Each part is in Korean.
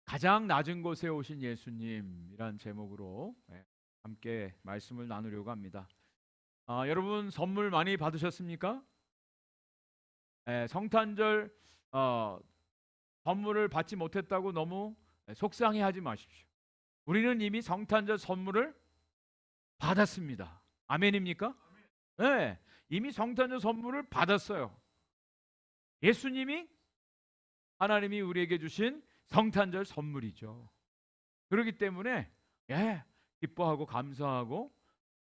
가장 낮은 곳에 오신 예수님이란 제목으로 함께 말씀을 나누려고 합니다. 여러분 선물 많이 받으셨습니까? 성탄절 선물을 받지 못했다고 너무 속상해하지 마십시오. 우리는 이미 성탄절 선물을 받았습니다. 아멘입니까? 네, 이미 성탄절 선물을 받았어요. 예수님이 하나님이 우리에게 주신 성탄절 선물이죠. 그렇기 때문에 기뻐하고 감사하고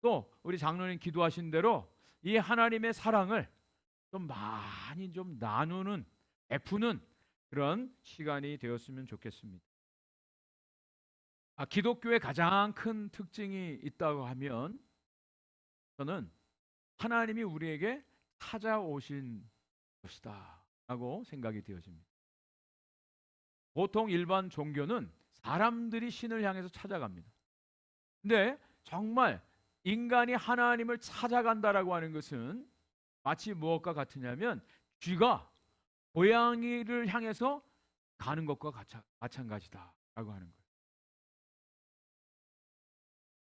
또 우리 장로님 기도하신 대로 이 하나님의 사랑을 좀 많이 좀 나누는 베푸는 그런 시간이 되었으면 좋겠습니다. 기독교의 가장 큰 특징이 있다고 하면 저는 하나님이 우리에게 찾아오신 것이다 라고 생각이 되어집니다. 보통 일반 종교는 사람들이 신을 향해서 찾아갑니다. 근데 정말 인간이 하나님을 찾아간다라고 하는 것은 마치 무엇과 같으냐면 쥐가 고양이를 향해서 가는 것과 마찬가지다라고 하는 거예요.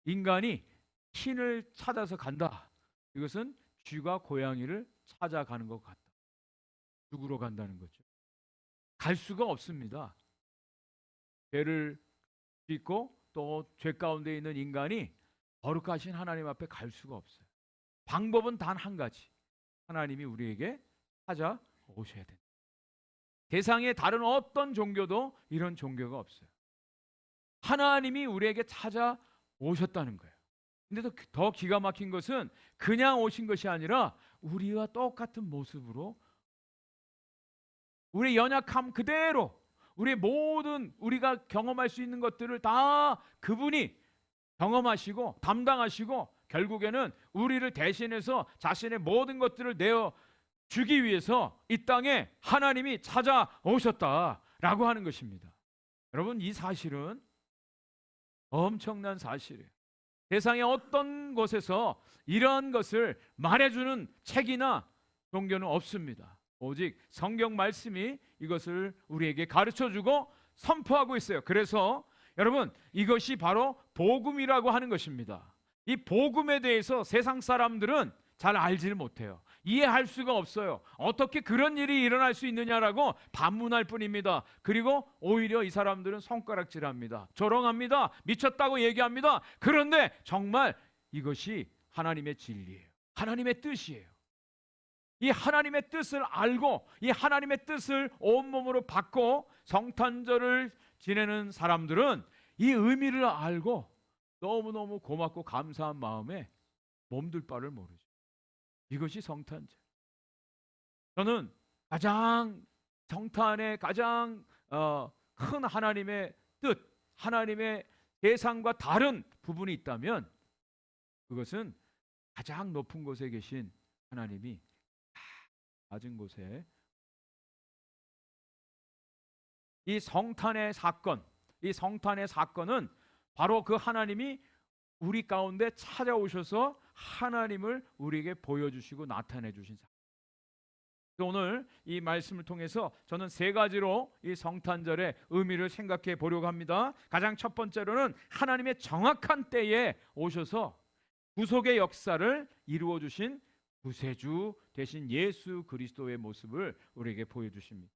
인간이 신을 찾아서 간다. 이것은 쥐가 고양이를 찾아가는 것 같다. 죽으러 간다는 거죠. 갈 수가 없습니다. 죄를 짓고 또 죄 가운데 있는 인간이 거룩하신 하나님 앞에 갈 수가 없어요. 방법은 단 한 가지. 하나님이 우리에게 찾아오셔야 된다. 세상의 다른 어떤 종교도 이런 종교가 없어요. 하나님이 우리에게 찾아오셨다는 거예요. 근데 더 기가 막힌 것은 그냥 오신 것이 아니라 우리와 똑같은 모습으로 우리의 연약함 그대로 우리의 모든 우리가 경험할 수 있는 것들을 다 그분이 경험하시고 담당하시고 결국에는 우리를 대신해서 자신의 모든 것들을 내어 주기 위해서 이 땅에 하나님이 찾아오셨다라고 하는 것입니다. 여러분, 이 사실은 엄청난 사실이에요. 세상의 어떤 곳에서 이런 것을 말해주는 책이나 종교는 없습니다. 오직 성경 말씀이 이것을 우리에게 가르쳐주고 선포하고 있어요. 그래서 여러분, 이것이 바로 복음이라고 하는 것입니다. 이 복음에 대해서 세상 사람들은 잘 알지를 못해요. 이해할 수가 없어요. 어떻게 그런 일이 일어날 수 있느냐라고 반문할 뿐입니다. 그리고 오히려 이 사람들은 손가락질합니다. 조롱합니다. 미쳤다고 얘기합니다. 그런데 정말 이것이 하나님의 진리예요. 하나님의 뜻이에요. 이 하나님의 뜻을 알고 이 하나님의 뜻을 온몸으로 받고 성탄절을 지내는 사람들은 이 의미를 알고 너무너무 고맙고 감사한 마음에 몸둘 바를 모르죠. 이것이 성탄절. 저는 가장 성탄의 가장 큰 하나님의 뜻, 하나님의 세상과 다른 부분이 있다면 그것은 가장 높은 곳에 계신 하나님이 낮은 곳에 이 성탄의 사건, 이 성탄의 사건은 바로 그 하나님이 우리 가운데 찾아오셔서 하나님을 우리에게 보여주시고 나타내 주신 사건. 오늘 이 말씀을 통해서 저는 세 가지로 이 성탄절의 의미를 생각해 보려고 합니다. 가장 첫 번째로는 하나님의 정확한 때에 오셔서 구속의 역사를 이루어 주신 구세주 되신 예수 그리스도의 모습을 우리에게 보여주십니다.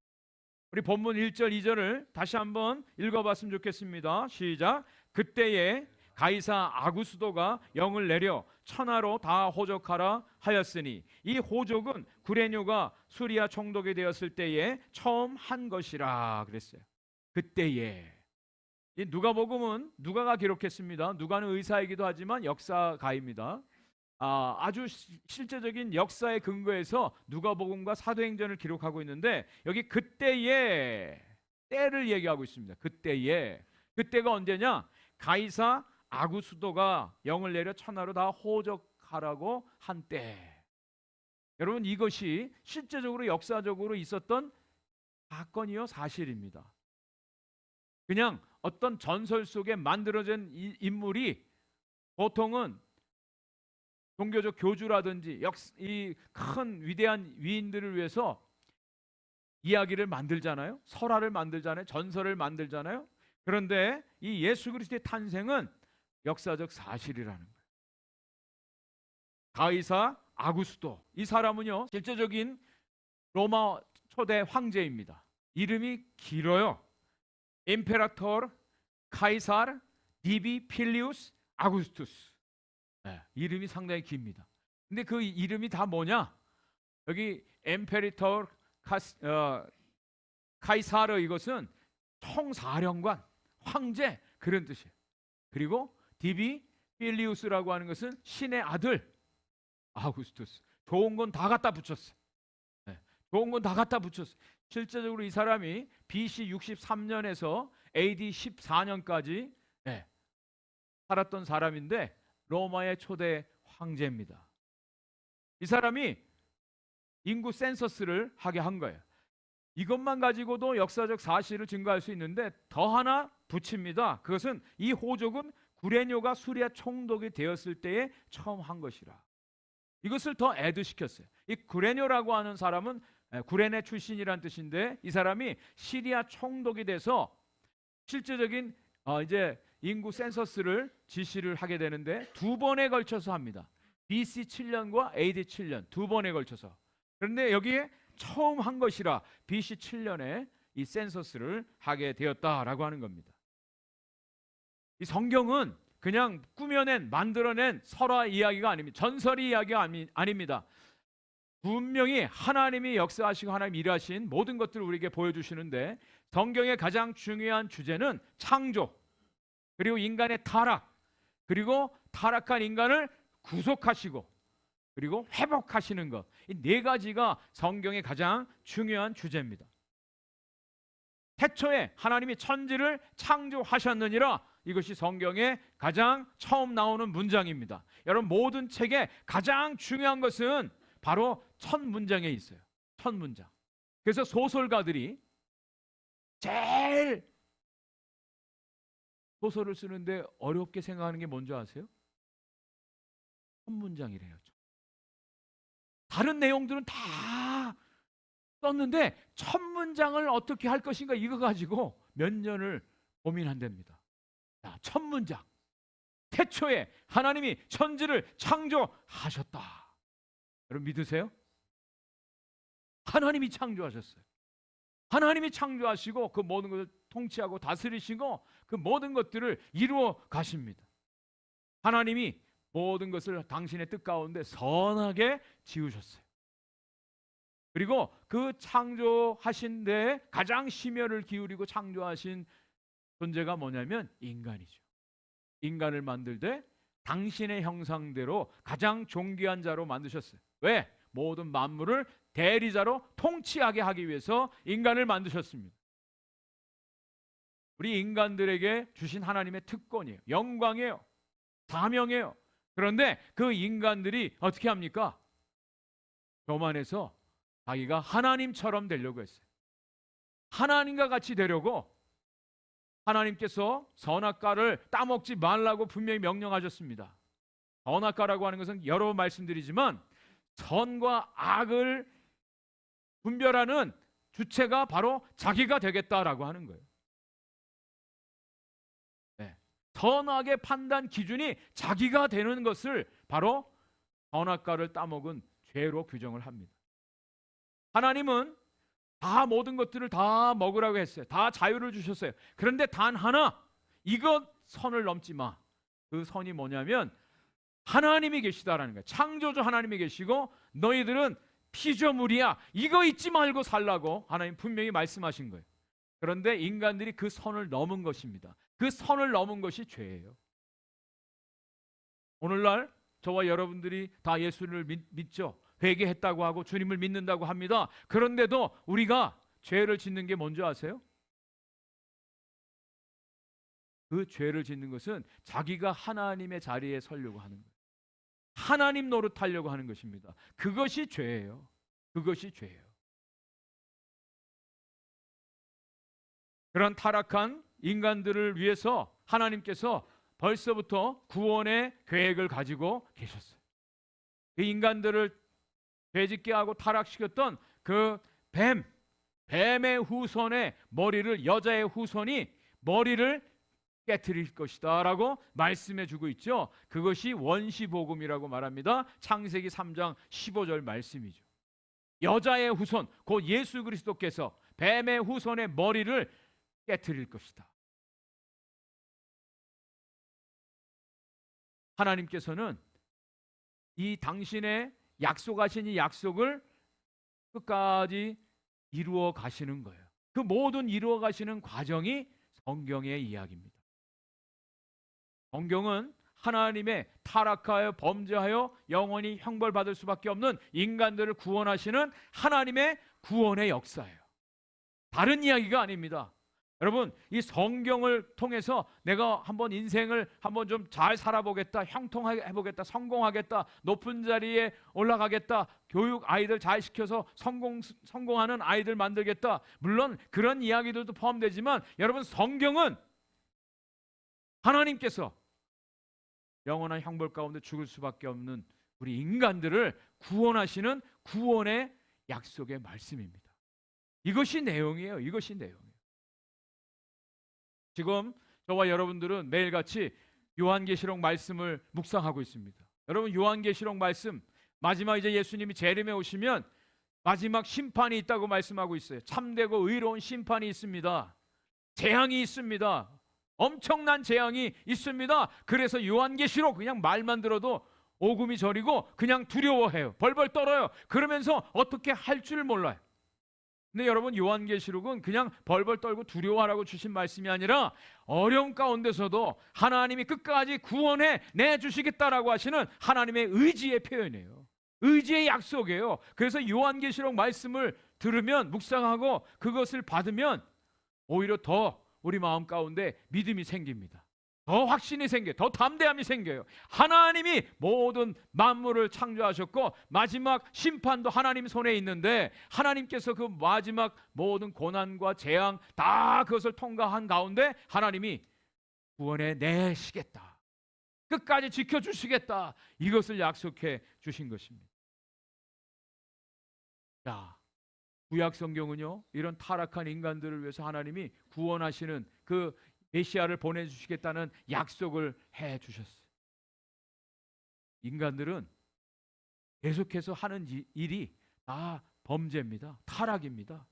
우리 본문 1절 2절을 다시 한번 읽어봤으면 좋겠습니다. 시작. 그때에 가이사 아구스도가 영을 내려 천하로 다 호적하라 하였으니 이 호적은 구레뇨가 수리아 총독이 되었을 때에 처음 한 것이라 그랬어요. 그때에. 이 누가복음은 누가가 기록했습니다. 누가는 의사이기도 하지만 역사가입니다. 아주 실제적인 역사의 근거에서 누가복음과 사도행전을 기록하고 있는데 여기 그때에 때를 얘기하고 있습니다. 그때에. 그때가 언제냐? 가이사 아구스도가 영을 내려 천하로 다 호적하라고 한 때. 여러분, 이것이 실제적으로 역사적으로 있었던 사건이요 사실입니다. 그냥 어떤 전설 속에 만들어진 인물이 보통은 종교적 교주라든지 이 큰 위대한 위인들을 위해서 이야기를 만들잖아요. 설화를 만들잖아요. 전설을 만들잖아요. 그런데 이 예수 그리스도의 탄생은 역사적 사실이라는 거예요. 가이사 아구스도, 이 사람은요 실제적인 로마 초대 황제입니다. 이름이 길어요. 임페라토르 카이사르 디비 필리우스 아구스투스. 이름이 상당히 깁니다. 근데 그 이름이 다 뭐냐? 여기 임페리토르 카이사르, 이것은 총사령관, 황제, 그런 뜻이에요. 그리고 디비 필리우스라고 하는 것은 신의 아들 아구스투스. 좋은 건 다 갖다 붙였어요. 좋은 건 다 갖다 붙였어요. 실제적으로 이 사람이 BC 63년에서 AD 14년까지 살았던 사람인데 로마의 초대 황제입니다. 이 사람이 인구 센서스를 하게 한 거예요. 이것만 가지고도 역사적 사실을 증거할 수 있는데 더 하나 붙입니다. 그것은 이 호족은 구레뇨가 수리아 총독이 되었을 때에 처음 한 것이라. 이것을 더 애드시켰어요. 이 구레뇨라고 하는 사람은 구레네 출신이란 뜻인데, 이 사람이 시리아 총독이 돼서 실제적인 이제 인구 센서스를 지시를 하게 되는데 두 번에 걸쳐서 합니다. BC 7년과 AD 7년 두 번에 걸쳐서. 그런데 여기에 처음 한 것이라 BC 7년에 이 센서스를 하게 되었다라고 하는 겁니다. 이 성경은 그냥 꾸며낸, 만들어낸 설화 이야기가 아닙니다. 전설이 이야기가 아닙니다. 분명히 하나님이 역사하시고 하나님 일하신 모든 것들을 우리에게 보여주시는데, 성경의 가장 중요한 주제는 창조, 그리고 인간의 타락, 그리고 타락한 인간을 구속하시고 그리고 회복하시는 것, 이 네 가지가 성경의 가장 중요한 주제입니다. 태초에 하나님이 천지를 창조하셨느니라, 이것이 성경의 가장 처음 나오는 문장입니다. 여러분, 모든 책에 가장 중요한 것은 바로 첫 문장에 있어요. 첫 문장. 그래서 소설가들이 제일 소설을 쓰는데 어렵게 생각하는 게 뭔지 아세요? 첫 문장이래요. 다른 내용들은 다 썼는데 첫 문장을 어떻게 할 것인가, 이거 가지고 몇 년을 고민한답니다. 자, 첫 문장. 태초에 하나님이 천지를 창조하셨다. 여러분 믿으세요? 하나님이 창조하셨어요. 하나님이 창조하시고 그 모든 것을 통치하고 다스리시고 그 모든 것들을 이루어 가십니다. 하나님이 모든 것을 당신의 뜻 가운데 선하게 지으셨어요. 그리고 그 창조하신 데 가장 심혈을 기울이고 창조하신 존재가 뭐냐면 인간이죠. 인간을 만들 때 당신의 형상대로 가장 존귀한 자로 만드셨어요. 왜? 모든 만물을 대리자로 통치하게 하기 위해서 인간을 만드셨습니다. 우리 인간들에게 주신 하나님의 특권이에요. 영광이에요. 사명이에요. 그런데 그 인간들이 어떻게 합니까? 교만해서 자기가 하나님처럼 되려고 했어요. 하나님과 같이 되려고 하나님께서 선악과를 따먹지 말라고 분명히 명령하셨습니다. 선악과라고 하는 것은 여러 번 말씀드리지만 선과 악을 분별하는 주체가 바로 자기가 되겠다라고 하는 거예요. 선악의 판단 기준이 자기가 되는 것을 바로 선악과를 따먹은 죄로 규정을 합니다. 하나님은 다 모든 것들을 다 먹으라고 했어요. 다 자유를 주셨어요. 그런데 단 하나, 이것 선을 넘지 마. 그 선이 뭐냐면 하나님이 계시다라는 거예요. 창조주 하나님이 계시고 너희들은 피조물이야. 이거 잊지 말고 살라고 하나님 분명히 말씀하신 거예요. 그런데 인간들이 그 선을 넘은 것입니다. 그 선을 넘은 것이 죄예요. 오늘날 저와 여러분들이 다 예수를 믿죠. 회개했다고 하고 주님을 믿는다고 합니다. 그런데도 우리가 죄를 짓는 게 뭔지 아세요? 그 죄를 짓는 것은 자기가 하나님의 자리에 서려고 하는 거예요. 하나님 노릇하려고 하는 것입니다. 그것이 죄예요. 그것이 죄예요. 그런 타락한 인간들을 위해서 하나님께서 벌써부터 구원의 계획을 가지고 계셨어요. 그 인간들을 죄짓게 하고 타락시켰던 그 뱀의 후손의 머리를 여자의 후손이 머리를 깨트릴 것이다 라고 말씀해 주고 있죠. 그것이 원시복음이라고 말합니다. 창세기 3장 15절 말씀이죠. 여자의 후손 곧 예수 그리스도께서 뱀의 후손의 머리를 깨트릴 것이다. 하나님께서는 이 당신의 약속하신 이 약속을 끝까지 이루어 가시는 거예요. 그 모든 이루어 가시는 과정이 성경의 이야기입니다. 성경은 하나님의 타락하여 범죄하여 영원히 형벌받을 수밖에 없는 인간들을 구원하시는 하나님의 구원의 역사예요. 다른 이야기가 아닙니다. 여러분, 이 성경을 통해서 내가 한번 인생을 한번 좀 잘 살아보겠다, 형통하게 해보겠다, 성공하겠다, 높은 자리에 올라가겠다, 교육 아이들 잘 시켜서 성공하는 아이들 만들겠다, 물론 그런 이야기들도 포함되지만 여러분, 성경은 하나님께서 영원한 형벌 가운데 죽을 수밖에 없는 우리 인간들을 구원하시는 구원의 약속의 말씀입니다. 이것이 내용이에요. 이것이 내용이에요. 지금 저와 여러분들은 매일같이 요한계시록 말씀을 묵상하고 있습니다. 여러분, 요한계시록 말씀 마지막 이제 예수님이 재림에 오시면 마지막 심판이 있다고 말씀하고 있어요. 참되고 의로운 심판이 있습니다. 재앙이 있습니다. 엄청난 재앙이 있습니다. 그래서 요한계시록 그냥 말만 들어도 오금이 저리고 그냥 두려워해요. 벌벌 떨어요. 그러면서 어떻게 할 줄 몰라요. 근데 여러분, 요한계시록은 그냥 벌벌 떨고 두려워하라고 주신 말씀이 아니라 어려운 가운데서도 하나님이 끝까지 구원해 내주시겠다라고 하시는 하나님의 의지의 표현이에요. 의지의 약속이에요. 그래서 요한계시록 말씀을 들으면, 묵상하고 그것을 받으면 오히려 더 우리 마음 가운데 믿음이 생깁니다. 더 확신이 생겨요. 더 담대함이 생겨요. 하나님이 모든 만물을 창조하셨고 마지막 심판도 하나님 손에 있는데 하나님께서 그 마지막 모든 고난과 재앙 다 그것을 통과한 가운데 하나님이 구원해 내시겠다, 끝까지 지켜주시겠다, 이것을 약속해 주신 것입니다. 자, 구약 성경은요, 이런 타락한 인간들을 위해서 하나님이 구원하시는 그 메시아를 보내주시겠다는 약속을 해주셨어요. 인간들은 계속해서 하는 일이 다 범죄입니다. 타락입니다.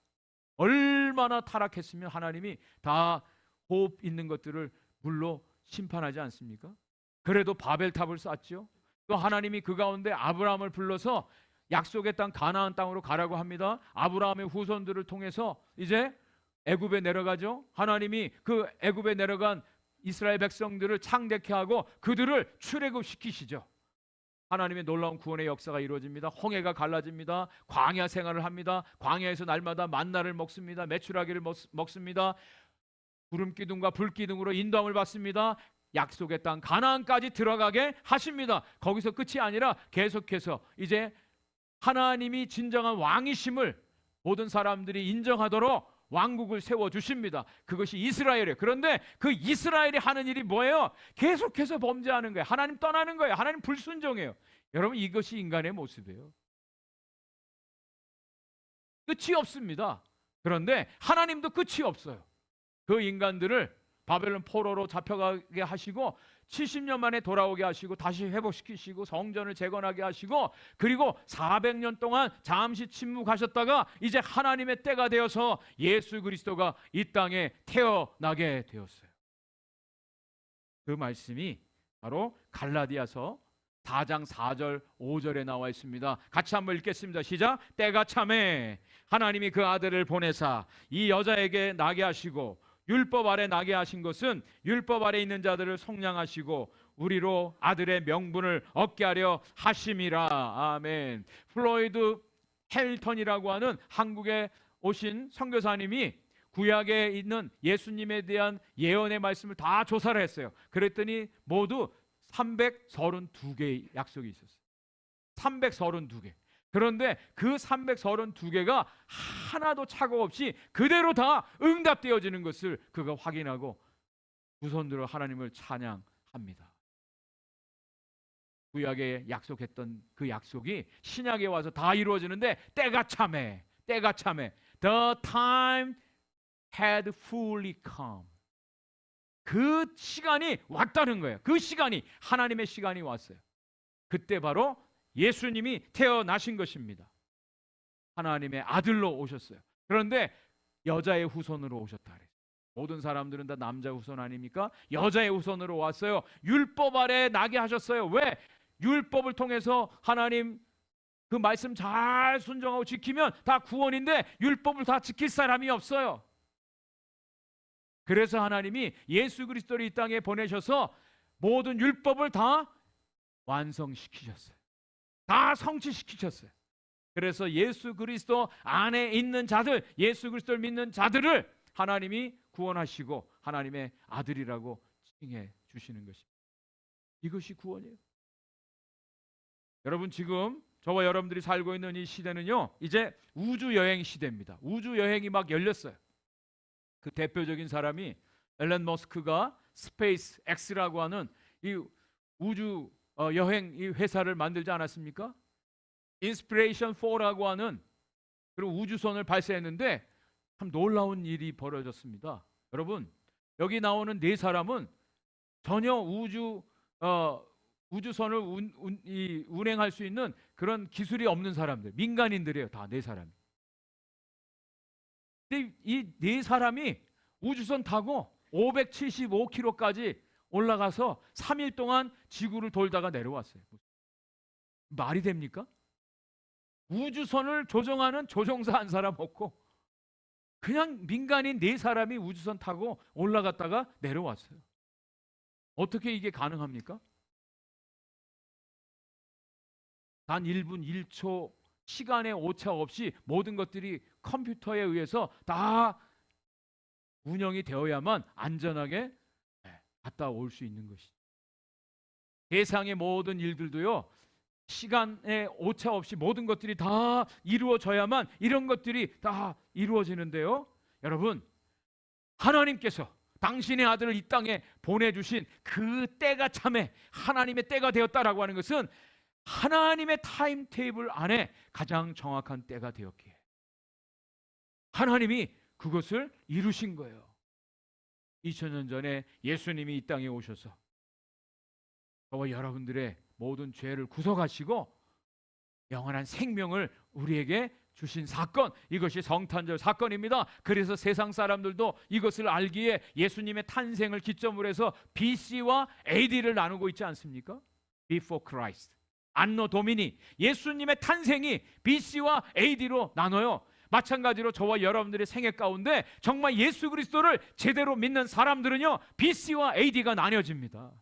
얼마나 타락했으면 하나님이 다 호흡 있는 것들을 물로 심판하지 않습니까? 그래도 바벨탑을 쌓았죠. 또 하나님이 그 가운데 아브라함을 불러서 약속의 땅 가나안 땅으로 가라고 합니다. 아브라함의 후손들을 통해서 이제 애굽에 내려가죠. 하나님이 그 애굽에 내려간 이스라엘 백성들을 창대케 하고 그들을 출애굽시키시죠. 하나님의 놀라운 구원의 역사가 이루어집니다. 홍해가 갈라집니다. 광야 생활을 합니다. 광야에서 날마다 만나를 먹습니다. 메추라기를 먹습니다. 구름 기둥과 불 기둥으로 인도함을 받습니다. 약속의 땅 가나안까지 들어가게 하십니다. 거기서 끝이 아니라 계속해서 이제 하나님이 진정한 왕이심을 모든 사람들이 인정하도록 왕국을 세워주십니다. 그것이 이스라엘이에요. 그런데 그 이스라엘이 하는 일이 뭐예요? 계속해서 범죄하는 거예요. 하나님 떠나는 거예요. 하나님 불순종해요. 여러분, 이것이 인간의 모습이에요. 끝이 없습니다. 그런데 하나님도 끝이 없어요. 그 인간들을 바벨론 포로로 잡혀가게 하시고 70년 만에 돌아오게 하시고 다시 회복시키시고 성전을 재건하게 하시고 그리고 400년 동안 잠시 침묵하셨다가 이제 하나님의 때가 되어서 예수 그리스도가 이 땅에 태어나게 되었어요. 그 말씀이 바로 갈라디아서 4장 4절 5절에 나와 있습니다. 같이 한번 읽겠습니다. 시작. 때가 참에 하나님이 그 아들을 보내사 이 여자에게 나게 하시고 율법 아래 나게 하신 것은 율법 아래 있는 자들을 속량하시고 우리로 아들의 명분을 얻게 하려 하심이라. 아멘. 플로이드 헬턴이라고 하는 한국에 오신 선교사님이 구약에 있는 예수님에 대한 예언의 말씀을 다 조사를 했어요. 그랬더니 모두 332개의 약속이 있었어요. 332개. 그런데 그 332개가 하나도 착오 없이 그대로 다 응답되어지는 것을 그가 확인하고 두 손들어 하나님을 찬양합니다. 구약에 약속했던 그 약속이 신약에 와서 다 이루어지는데 때가 참해. 때가 참해. The time had fully come. 그 시간이 왔다는 거예요. 그 시간이, 하나님의 시간이 왔어요. 그때 바로 예수님이 태어나신 것입니다. 하나님의 아들로 오셨어요. 그런데 여자의 후손으로 오셨다 그래요. 모든 사람들은 다 남자 후손 아닙니까? 여자의 후손으로 왔어요. 율법 아래 나게 하셨어요. 왜? 율법을 통해서 하나님 그 말씀 잘 순종하고 지키면 다 구원인데 율법을 다 지킬 사람이 없어요. 그래서 하나님이 예수 그리스도를 이 땅에 보내셔서 모든 율법을 다 완성시키셨어요. 다 성취시키셨어요. 그래서 예수 그리스도 안에 있는 자들, 예수 그리스도를 믿는 자들을 하나님이 구원하시고 하나님의 아들이라고 칭해 주시는 것입니다. 이것이 구원이에요. 여러분, 지금 저와 여러분들이 살고 있는 이 시대는요, 이제 우주 여행 시대입니다. 우주 여행이 막 열렸어요. 그 대표적인 사람이 앨런 머스크가 스페이스 X라고 하는 이 우주 여행 이 회사를 만들지 않았습니까? 인스피레이션 4라고 하는 그리고 우주선을 발사했는데 참 놀라운 일이 벌어졌습니다. 여러분, 여기 나오는 네 사람은 전혀 우주선을 운행할 수 있는 그런 기술이 없는 사람들, 민간인들이에요. 다 네 사람이. 근데 이 네 사람이 우주선 타고 575km까지 올라가서 3일 동안 지구를 돌다가 내려왔어요. 말이 됩니까? 우주선을 조종하는 조종사 한 사람 없고 그냥 민간인 네 사람이 우주선 타고 올라갔다가 내려왔어요. 어떻게 이게 가능합니까? 단 1분 1초 시간의 오차 없이 모든 것들이 컴퓨터에 의해서 다 운영이 되어야만 안전하게 갔다 올 수 있는 것이죠. 세상의 모든 일들도요, 시간의 오차 없이 모든 것들이 다 이루어져야만 이런 것들이 다 이루어지는데요. 여러분, 하나님께서 당신의 아들을 이 땅에 보내주신 그 때가 참에 하나님의 때가 되었다라고 하는 것은 하나님의 타임 테이블 안에 가장 정확한 때가 되었기에 하나님이 그것을 이루신 거예요. 2000년 전에 예수님이 이 땅에 오셔서 저와 여러분들의 모든 죄를 구속하시고 영원한 생명을 우리에게 주신 사건, 이것이 성탄절 사건입니다. 그래서 세상 사람들도 이것을 알기에 예수님의 탄생을 기점으로 해서 BC와 AD를 나누고 있지 않습니까? Before Christ, 안노 도미니, 예수님의 탄생이 BC와 AD로 나눠요. 마찬가지로 저와 여러분들의 생애 가운데 정말 예수 그리스도를 제대로 믿는 사람들은요, BC와 AD가 나뉘어집니다.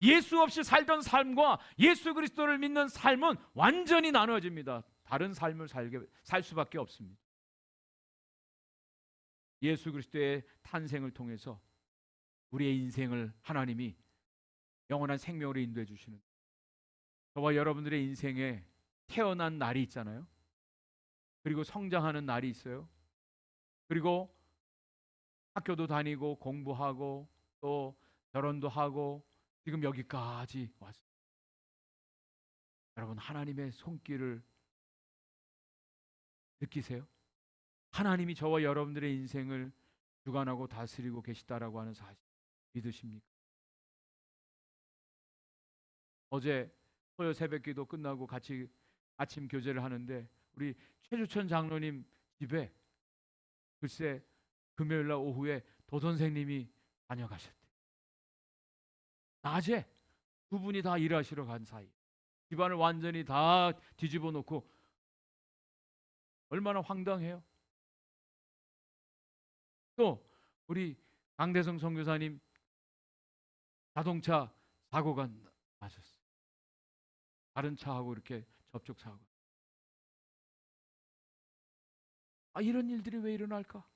예수 없이 살던 삶과 예수 그리스도를 믿는 삶은 완전히 나눠집니다. 다른 삶을 살 수밖에 없습니다. 예수 그리스도의 탄생을 통해서 우리의 인생을 하나님이 영원한 생명으로 인도해 주시는, 저와 여러분들의 인생에 태어난 날이 있잖아요. 그리고 성장하는 날이 있어요. 그리고 학교도 다니고 공부하고 또 결혼도 하고 지금 여기까지 왔어요. 여러분, 하나님의 손길을 느끼세요? 하나님이 저와 여러분들의 인생을 주관하고 다스리고 계시다라고 하는 사실 믿으십니까? 어제 토요 새벽기도 끝나고 같이 아침 교제를 하는데 우리 최주천 장로님 집에 글쎄 금요일날 오후에 도선생님이 다녀가셨대요. 낮에 두 분이 다 일하시러 간 사이 집안을 완전히 다 뒤집어 놓고 얼마나 황당해요. 또 우리 강대성 선교사님 자동차 사고가 나셨어요. 다른 차하고 이렇게 접촉 사고. 이런 일들이 왜 일어날까?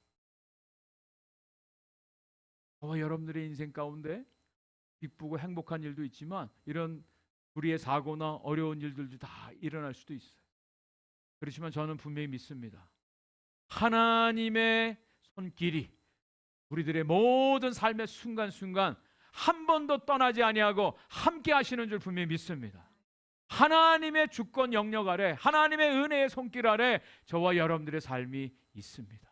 저와 여러분들의 인생 가운데 기쁘고 행복한 일도 있지만 이런 불의의 사고나 어려운 일들도 다 일어날 수도 있어요. 그렇지만 저는 분명히 믿습니다. 하나님의 손길이 우리들의 모든 삶의 순간순간 한 번도 떠나지 아니하고 함께 하시는 줄 분명히 믿습니다. 하나님의 주권 영역 아래, 하나님의 은혜의 손길 아래 저와 여러분들의 삶이 있습니다.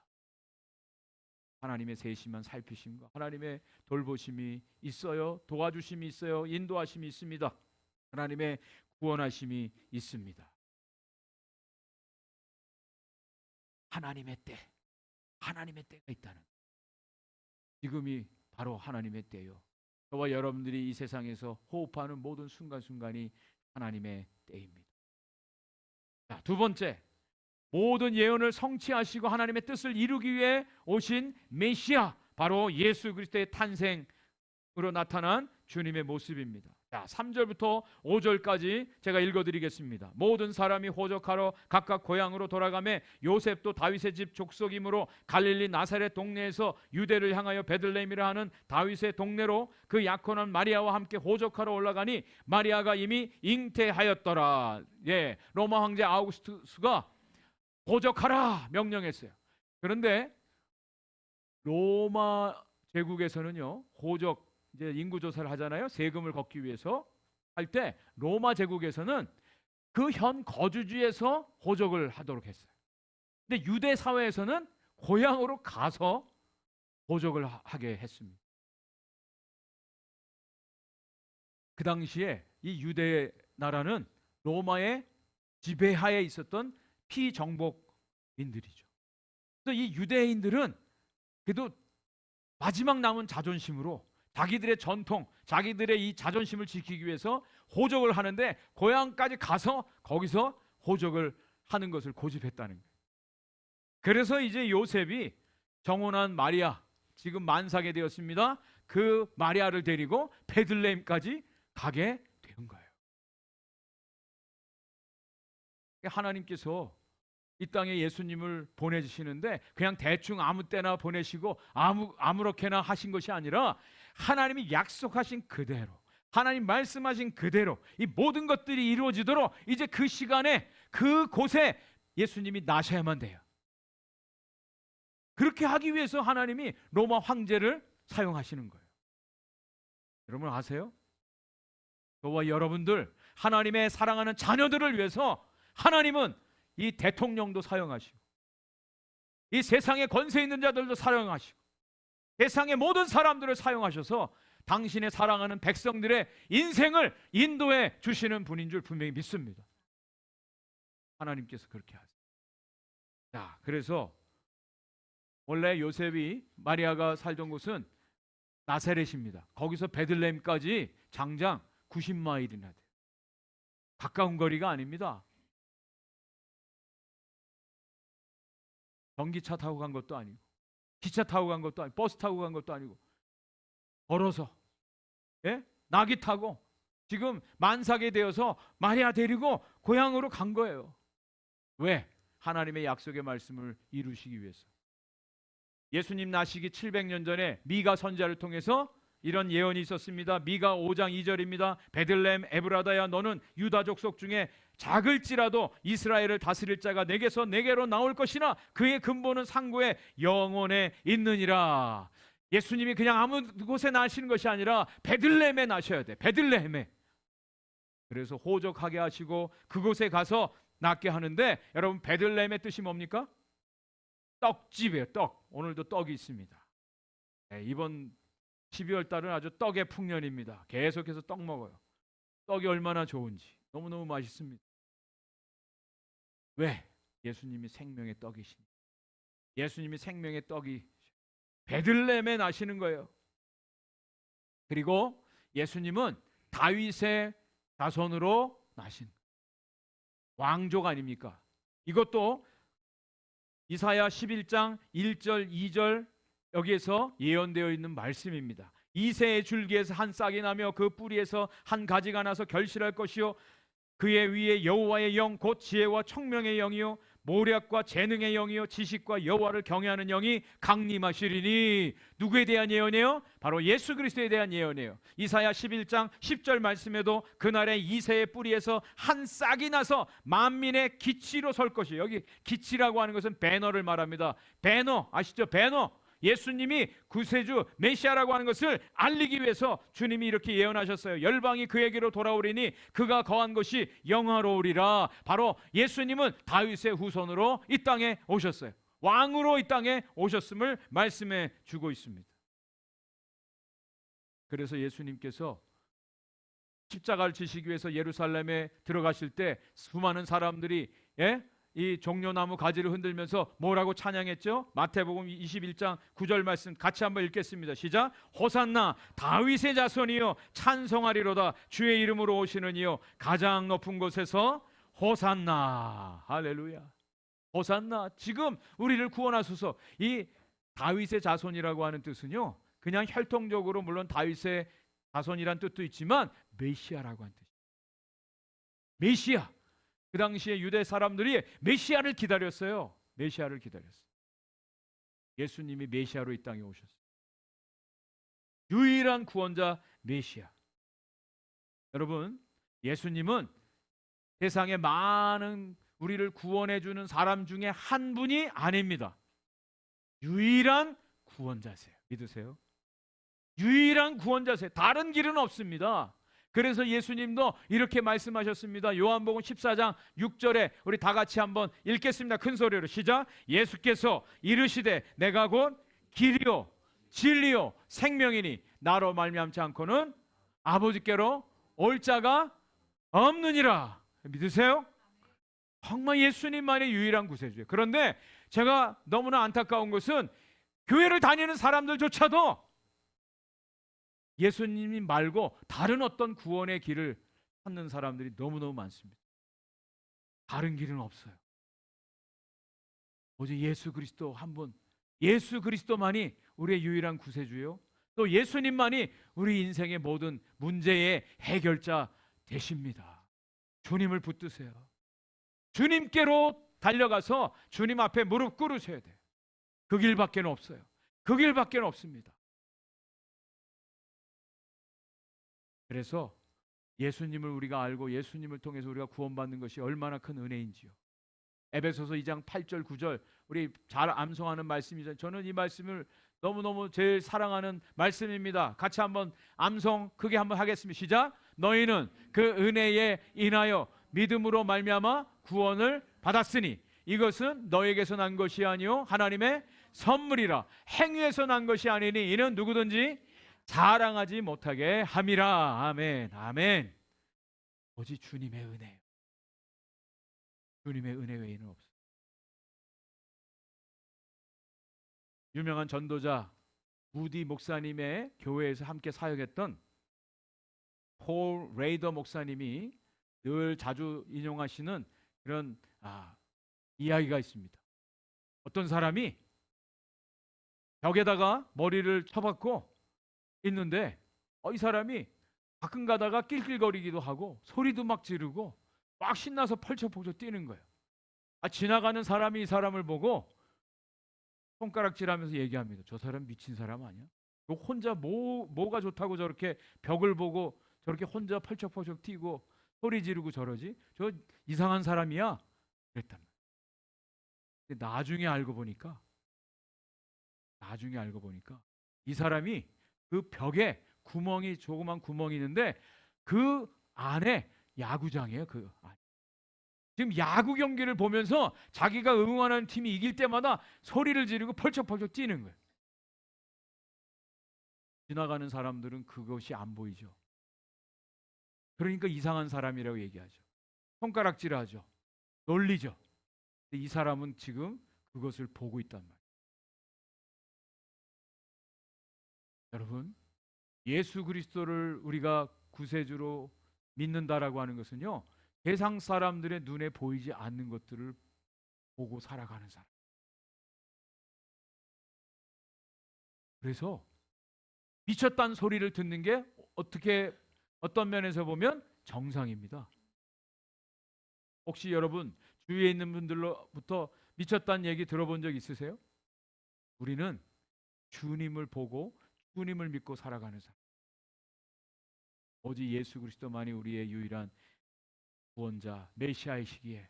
하나님의 세심한 살피심과 하나님의 돌보심이 있어요. 도와주심이 있어요. 인도하심이 있습니다. 하나님의 구원하심이 있습니다. 하나님의 때가 있다는, 지금이 바로 하나님의 때요. 저와 여러분들이 이 세상에서 호흡하는 모든 순간순간이 하나님의 때입니다. 자, 두 번째, 모든 예언을 성취하시고 하나님의 뜻을 이루기 위해 오신 메시아, 바로 예수 그리스도의 탄생으로 나타난 주님의 모습입니다. 자, 3절부터 5절까지 제가 읽어드리겠습니다. 모든 사람이 호적하러 각각 고향으로 돌아가매 요셉도 다윗의 집 족속이므로 갈릴리 나사렛 동네에서 유대를 향하여 베들레헴이라 하는 다윗의 동네로 그 약혼한 마리아와 함께 호적하러 올라가니 마리아가 이미 잉태하였더라. 예, 로마 황제 아우구스투스가 호적하라 명령했어요. 그런데 로마 제국에서는요, 호적, 이제 인구 조사를 하잖아요. 세금을 걷기 위해서 할 때 로마 제국에서는 그 현 거주지에서 호적을 하도록 했어요. 근데 유대 사회에서는 고향으로 가서 호적을 하게 했습니다. 그 당시에 이 유대 나라는 로마의 지배하에 있었던 피정복인들이죠. 그래서 이 유대인들은 그래도 마지막 남은 자존심으로 자기들의 전통, 자기들의 이 자존심을 지키기 위해서 호적을 하는데 고향까지 가서 거기서 호적을 하는 것을 고집했다는 거예요. 그래서 이제 요셉이 정혼한 마리아, 지금 만삭이 되었습니다. 그 마리아를 데리고 베들레헴까지 가게 된 거예요. 하나님께서 이 땅에 예수님을 보내주시는데 그냥 대충 아무 때나 보내시고 아무렇게나 하신 것이 아니라 하나님이 약속하신 그대로, 하나님 말씀하신 그대로 이 모든 것들이 이루어지도록 이제 그 시간에 그곳에 예수님이 나셔야만 돼요. 그렇게 하기 위해서 하나님이 로마 황제를 사용하시는 거예요. 여러분 아세요? 저와 여러분들, 하나님의 사랑하는 자녀들을 위해서 하나님은 이 대통령도 사용하시고 이 세상의 권세 있는 자들도 사용하시고 세상의 모든 사람들을 사용하셔서 당신의 사랑하는 백성들의 인생을 인도해 주시는 분인 줄 분명히 믿습니다. 하나님께서 그렇게 하세요. 자, 그래서 원래 요셉이 마리아가 살던 곳은 나사렛입니다. 거기서 베들레헴까지 장장 90마일이나 돼요. 가까운 거리가 아닙니다. 전기차 타고 간 것도 아니고 기차 타고 간 것도 아니고 버스 타고 간 것도 아니고 걸어서, 예? 나귀 타고 지금 만삭이 되어서 마리아 데리고 고향으로 간 거예요. 왜? 하나님의 약속의 말씀을 이루시기 위해서. 예수님 나시기 700년 전에 미가 선지자를 통해서 이런 예언이 있었습니다. 미가 5장 2절입니다. 베들레헴 에브라다야, 너는 유다 족속 중에 작을지라도 이스라엘을 다스릴 자가 내게로 나올 것이나 그의 근본은 상고에 영원에 있느니라. 예수님이 그냥 아무 곳에 나시는 것이 아니라 베들레헴에 나셔야 돼. 베들레헴에. 그래서 호적하게 하시고 그곳에 가서 낳게 하는데, 여러분 베들레헴의 뜻이 뭡니까? 떡집이에요. 떡. 오늘도 떡이 있습니다. 네, 이번 12월 달은 아주 떡의 풍년입니다. 계속해서 떡 먹어요. 떡이 얼마나 좋은지 너무너무 맛있습니다. 왜? 예수님이 생명의 떡이시니, 예수님이 생명의 떡이 베들레헴에 나시는 거예요. 그리고 예수님은 다윗의 자손으로 나신 왕족 아닙니까? 이것도 이사야 11장 1절 2절 여기에서 예언되어 있는 말씀입니다. 이새의 줄기에서 한 싹이 나며 그 뿌리에서 한 가지가 나서 결실할 것이요, 그의 위에 여호와의 영 곧 지혜와 총명의 영이요 모략과 재능의 영이요 지식과 여호와를 경외하는 영이 강림하시리니. 누구에 대한 예언이에요? 바로 예수 그리스도에 대한 예언이에요. 이사야 11장 10절 말씀에도 그날에 이새의 뿌리에서 한 싹이 나서 만민의 기치로 설 것이에요. 여기 기치라고 하는 것은 배너를 말합니다. 배너 아시죠? 배너. 예수님이 구세주 메시아라고 하는 것을 알리기 위해서 주님이 이렇게 예언하셨어요. 열방이 그에게로 돌아오리니 그가 거한 것이 영화로우리라. 바로 예수님은 다윗의 후손으로 이 땅에 오셨어요. 왕으로 이 땅에 오셨음을 말씀해 주고 있습니다. 그래서 예수님께서 십자가를 지시기 위해서 예루살렘에 들어가실 때 수많은 사람들이 이 종려나무 가지를 흔들면서 뭐라고 찬양했죠? 마태복음 21장 9절 말씀 같이 한번 읽겠습니다. 시작. 호산나 다윗의 자손이여 찬송하리로다. 주의 이름으로 오시는 이여 가장 높은 곳에서 호산나. 할렐루야. 호산나. 지금 우리를 구원하소서. 이 다윗의 자손이라고 하는 뜻은요, 그냥 혈통적으로 물론 다윗의 자손이란 뜻도 있지만 메시아라고 하는 뜻이에요. 메시아. 그 당시에 유대 사람들이 메시아를 기다렸어요. 메시아를 기다렸어요. 예수님이 메시아로 이 땅에 오셨어요. 유일한 구원자 메시아. 여러분, 예수님은 세상의 많은 우리를 구원해 주는 사람 중에 한 분이 아닙니다. 유일한 구원자세요. 믿으세요? 유일한 구원자세요. 다른 길은 없습니다. 그래서 예수님도 이렇게 말씀하셨습니다. 요한복음 14장 6절에 우리 다 같이 한번 읽겠습니다. 큰 소리로 시작. 예수께서 이르시되 내가 곧 길이요 진리요 생명이니 나로 말미암지 않고는 아버지께로 올 자가 없느니라. 믿으세요? 정말 예수님만의 유일한 구세주예요. 그런데 제가 너무나 안타까운 것은 교회를 다니는 사람들조차도 예수님 말고 다른 어떤 구원의 길을 찾는 사람들이 너무너무 많습니다. 다른 길은 없어요. 오직 예수 그리스도 한 분, 예수 그리스도만이 우리의 유일한 구세주요, 또 예수님만이 우리 인생의 모든 문제의 해결자 되십니다. 주님을 붙드세요. 주님께로 달려가서 주님 앞에 무릎 꿇으셔야 돼요. 그 길밖에 없어요. 그 길밖에 없습니다. 그래서 예수님을 우리가 알고 예수님을 통해서 우리가 구원받는 것이 얼마나 큰 은혜인지요. 에베소서 2장 8절 9절 우리 잘 암송하는 말씀이죠. 저는 이 말씀을 너무너무 제일 사랑하는 말씀입니다. 같이 한번 암송 크게 한번 하겠습니다. 시작. 너희는 그 은혜에 인하여 믿음으로 말미암아 구원을 받았으니 이것은 너에게서 난 것이 아니요 하나님의 선물이라. 행위에서 난 것이 아니니 이는 누구든지 자랑하지 못하게 함이라. 아멘. 아멘. 오직 주님의 은혜예요. 주님의 은혜 외에는 없어요. 유명한 전도자 무디 목사님의 교회에서 함께 사역했던 폴 레이더 목사님이 늘 자주 인용하시는 그런 이야기가 있습니다. 어떤 사람이 벽에다가 머리를 쳐박고 있는데 이 사람이 가끔 가다가 낄낄거리기도 하고 소리도 막 지르고 막 신나서 펄쩍펄쩍 뛰는 거예요. 지나가는 사람이 이 사람을 보고 손가락질하면서 얘기합니다. 저 사람 미친 사람 아니야? 혼자 뭐가 좋다고 저렇게 벽을 보고 저렇게 혼자 펄쩍펄쩍 뛰고 소리 지르고 저러지? 저 이상한 사람이야? 그랬단 말이에요. 근데 나중에 알고 보니까 이 사람이 그 벽에 구멍이 조그만 구멍이 있는데 그 안에 야구장이에요. 그 안에. 지금 야구 경기를 보면서 자기가 응원하는 팀이 이길 때마다 소리를 지르고 펄쩍펄쩍 뛰는 거예요. 지나가는 사람들은 그것이 안 보이죠. 그러니까 이상한 사람이라고 얘기하죠. 손가락질하죠. 놀리죠. 근데 이 사람은 지금 그것을 보고 있단 말이에요. 여러분, 예수 그리스도를 우리가 구세주로 믿는다라고 하는 것은요, 세상 사람들의 눈에 보이지 않는 것들을 보고 살아가는 사람. 그래서 미쳤다는 소리를 듣는 게 어떤 면에서 보면 정상입니다. 혹시 여러분 주위에 있는 분들로부터 미쳤다는 얘기 들어본 적 있으세요? 우리는 주님을 보고 주님을 믿고 살아가는 사람. 오직 예수 그리스도만이 우리의 유일한 구원자 메시아이시기에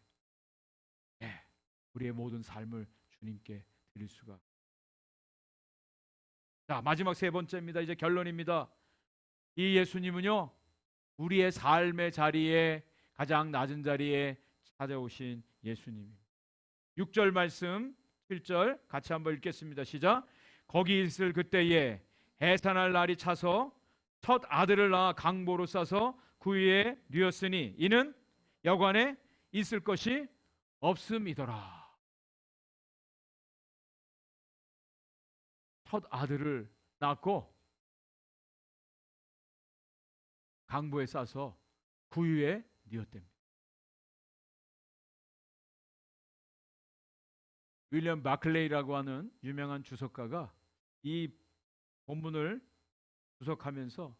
우리의 모든 삶을 주님께 드릴 수가. 자, 마지막 세 번째입니다. 이제 결론입니다. 이 예수님은요, 우리의 삶의 자리에 가장 낮은 자리에 찾아오신 예수님입니다. 6절 말씀 7절 같이 한번 읽겠습니다. 시작. 거기 있을 그때에 해산할 날이 차서 첫 아들을 낳아 강보로 싸서 구유에 뉘었으니 이는 여관에 있을 것이 없음이더라. 첫 아들을 낳고 강보에 싸서 구유에 뉘었답니다. 윌리엄 마클레이라고 하는 유명한 주석가가 이 본문을 주석하면서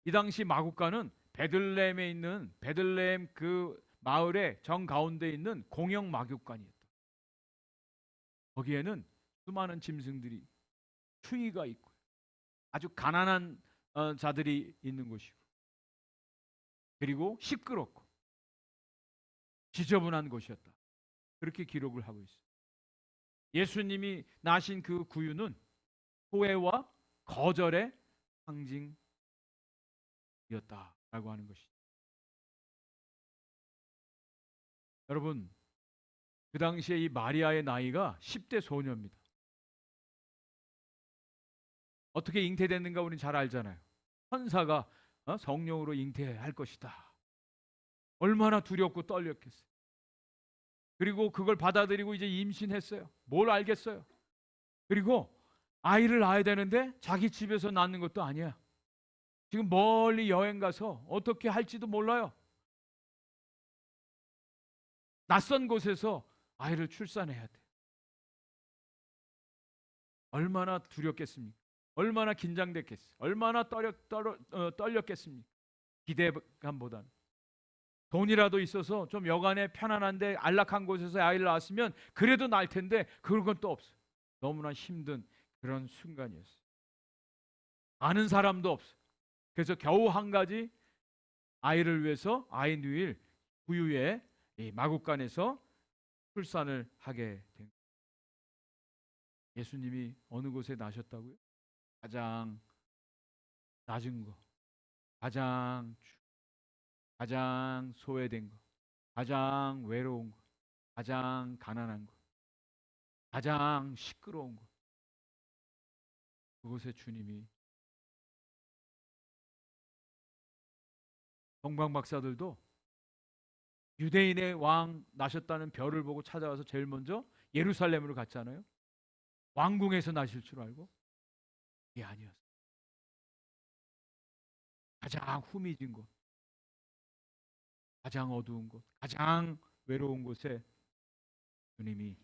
이 당시 마국간은 베들레헴에 있는 베들레헴 그 마을의 정 가운데 있는 공영 마국간이었다. 거기에는 수많은 짐승들이 추위가 있고 아주 가난한 자들이 있는 곳이고 그리고 시끄럽고 지저분한 곳이었다. 그렇게 기록을 하고 있어요. 예수님이 나신 그 구유는 소외와 거절의 상징이었다라고 하는 것이죠. 여러분, 그 당시에 이 마리아의 나이가 10대 소녀입니다. 어떻게 잉태됐는가 우리는 잘 알잖아요. 천사가 성령으로 잉태할 것이다. 얼마나 두렵고 떨렸겠어요. 그리고 그걸 받아들이고 이제 임신했어요. 뭘 알겠어요. 그리고 아이를 낳아야 되는데 자기 집에서 낳는 것도 아니야. 지금 멀리 여행 가서 어떻게 할지도 몰라요. 낯선 곳에서 아이를 출산해야 돼. 얼마나 두렵겠습니까? 얼마나 긴장됐겠어요? 얼마나 떨렸겠습니까? 기대감보다는. 돈이라도 있어서 좀 여간에 편안한데 안락한 곳에서 아이를 낳았으면 그래도 나을 텐데 그런 건 또 없어요. 너무나 힘든 그런 순간이었어요. 아는 사람도 없어요. 그래서 겨우 한 가지 아이를 위해서 아이 누일 구유에 이 마국간에서 출산을 하게 된 거예요. 예수님이 어느 곳에 나셨다고요? 가장 낮은 거, 가장 소외된 거, 가장 외로운 거, 가장 가난한 거, 가장 시끄러운 거. 그곳에 주님이 동방 박사들도 유대인의 왕 나셨다는 별을 보고 찾아와서 제일 먼저 예루살렘으로 갔잖아요. 왕궁에서 나실 줄 알고 그게 아니었어요. 가장 후미진 곳, 가장 어두운 곳, 가장 외로운 곳에 주님이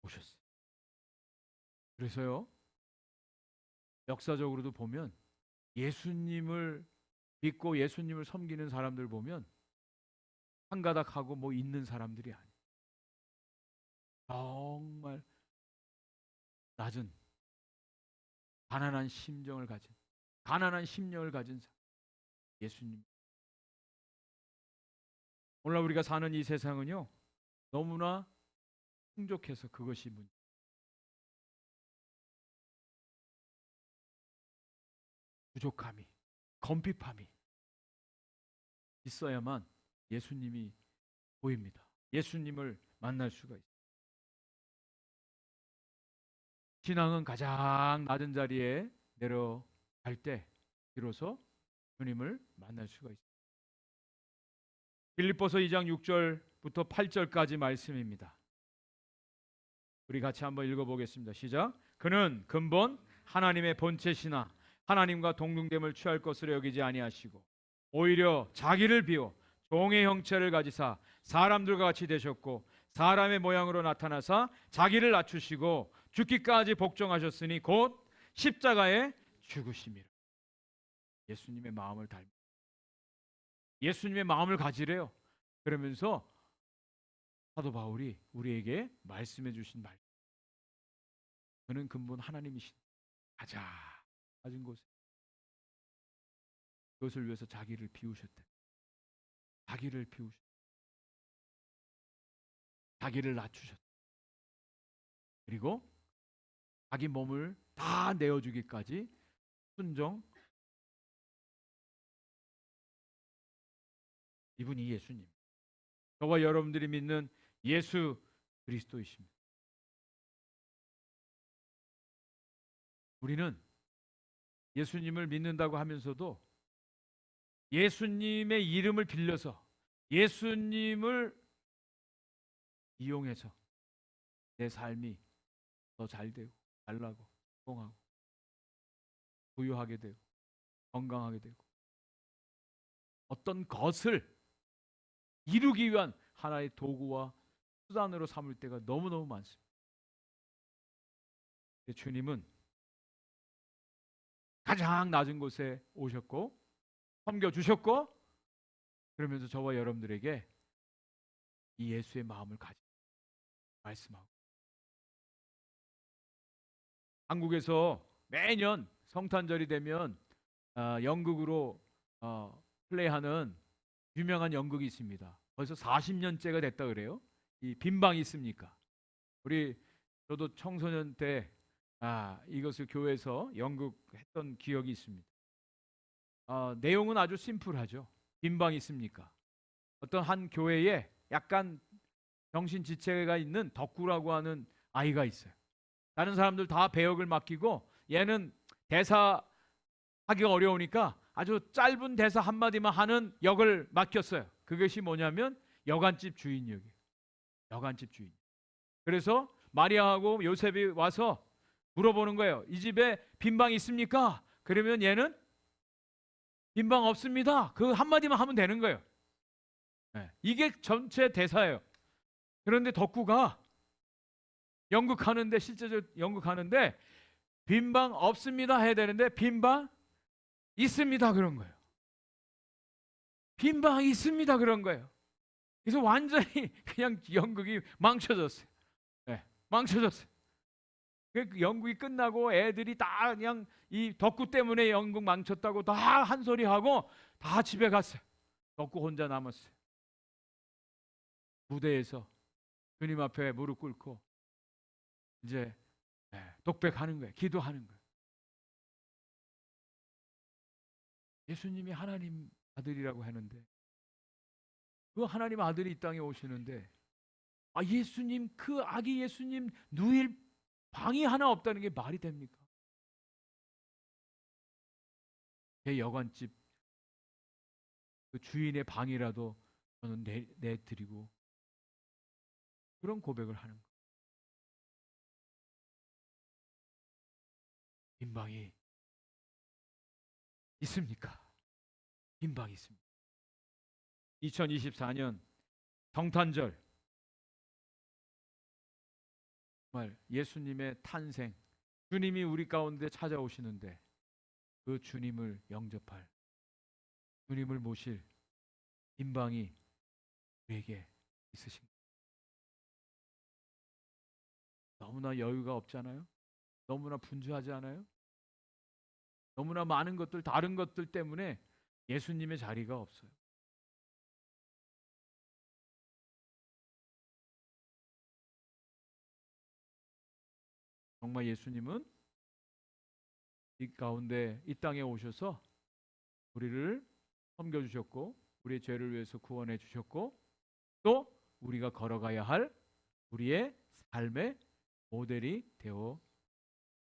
오셨어요. 그래서요, 역사적으로도 보면 예수님을 믿고 예수님을 섬기는 사람들 보면 한가닥하고 뭐 있는 사람들이 아니에요. 정말 낮은 가난한 심령을 가진 사람, 예수님. 오늘 우리가 사는 이 세상은요 너무나 풍족해서 그것이 문제. 부족함이, 건핍함이 있어야만 예수님이 보입니다. 예수님을 만날 수가 있어요. 신앙은 가장 낮은 자리에 내려갈 때 비로소 주님을 만날 수가 있습니다. 빌립보서 2장 6절부터 8절까지 말씀입니다. 우리 같이 한번 읽어보겠습니다. 시작. 그는 근본 하나님의 본체시나 하나님과 동등됨을 취할 것으로 여기지 아니하시고 오히려 자기를 비워 종의 형체를 가지사 사람들과 같이 되셨고 사람의 모양으로 나타나사 자기를 낮추시고 죽기까지 복종하셨으니 곧 십자가에 죽으심이라. 예수님의 마음을 닮 예수님의 마음을 가지래요. 그러면서 사도 바울이 우리에게 말씀해 주신 말, 그는 근본 하나님이신 가장 낮은 곳에 그것을 위해서 자기를 비우셨대. 자기를 비우셨대. 자기를 낮추셨대. 그리고 자기 몸을 다 내어주기까지 순종. 이분이 예수님. 저와 여러분들이 믿는 예수 그리스도이십니다. 우리는 예수님을 믿는다고 하면서도 예수님의 이름을 빌려서 예수님을 이용해서 내 삶이 더 잘 되고 잘나고 성공하고 부유하게 되고 건강하게 되고 어떤 것을 이루기 위한 하나의 도구와 수단으로 삼을 때가 너무너무 많습니다. 주님은 가장 낮은 곳에 오셨고 섬겨주셨고 그러면서 저와 여러분들에게 이 예수의 마음을 가지고 말씀하고, 한국에서 매년 성탄절이 되면 연극으로 플레이하는 유명한 연극이 있습니다. 벌써 40년째가 됐다 그래요. 이 빈방이 있습니까? 저도 청소년 때 이것을 교회에서 연극했던 기억이 있습니다. 내용은 아주 심플하죠. 빈방이 있습니까? 어떤 한 교회에 약간 정신지체가 있는 덕구라고 하는 아이가 있어요. 다른 사람들 다 배역을 맡기고 얘는 대사 하기가 어려우니까 아주 짧은 대사 한마디만 하는 역을 맡겼어요. 그것이 뭐냐면 여관집 주인 역이에요. 여관집 주인. 그래서 마리아하고 요셉이 와서 물어보는 거예요. 이 집에 빈방 있습니까? 그러면 얘는 빈방 없습니다. 그 한마디만 하면 되는 거예요. 이게 전체 대사예요. 그런데 덕구가 연극하는데, 실제적으로 연극하는데 빈방 없습니다 해야 되는데 빈방 있습니다 그런 거예요. 빈방 있습니다 그런 거예요. 그래서 완전히 그냥 연극이 망쳐졌어요. 망쳐졌어요. 그 연극이 끝나고 애들이 다 그냥 이 덕구 때문에 연극 망쳤다고 다 한 소리 하고 다 집에 갔어요. 덕구 혼자 남았어요. 무대에서 주님 앞에 무릎 꿇고 이제 독백하는 거예요. 기도하는 거예요. 예수님이 하나님 아들이라고 하는데, 그 하나님 아들이 이 땅에 오시는데 예수님, 그 아기 예수님 누일 방이 하나 없다는 게 말이 됩니까? 제 여관집 그 주인의 방이라도 저는 내드리고 그런 고백을 하는 거예요. 빈방이 있습니까? 빈방이 있습니다. 2024년 성탄절, 정말 예수님의 탄생, 주님이 우리 가운데 찾아오시는데 그 주님을 영접할, 주님을 모실 빈방이 우리에게 있으신가요? 너무나 여유가 없잖아요? 너무나 분주하지 않아요? 너무나 많은 것들, 다른 것들 때문에 예수님의 자리가 없어요. 정말 예수님은 이 가운데, 이 땅에 오셔서 우리를 섬겨주셨고 우리의 죄를 위해서 구원해 주셨고 또 우리가 걸어가야 할 우리의 삶의 모델이 되어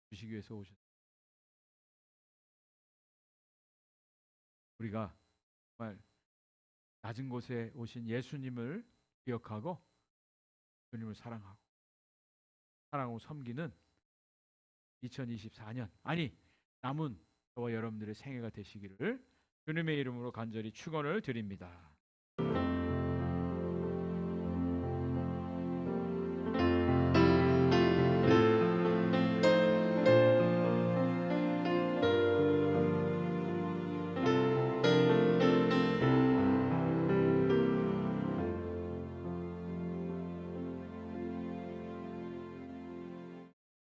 주시기 위해서 오셨습니다. 우리가 정말 낮은 곳에 오신 예수님을 기억하고 주님을 사랑하고 섬기는 2024년, 아니 남은 저와 여러분들의 생애가 되시기를 주님의 이름으로 간절히 축원을 드립니다.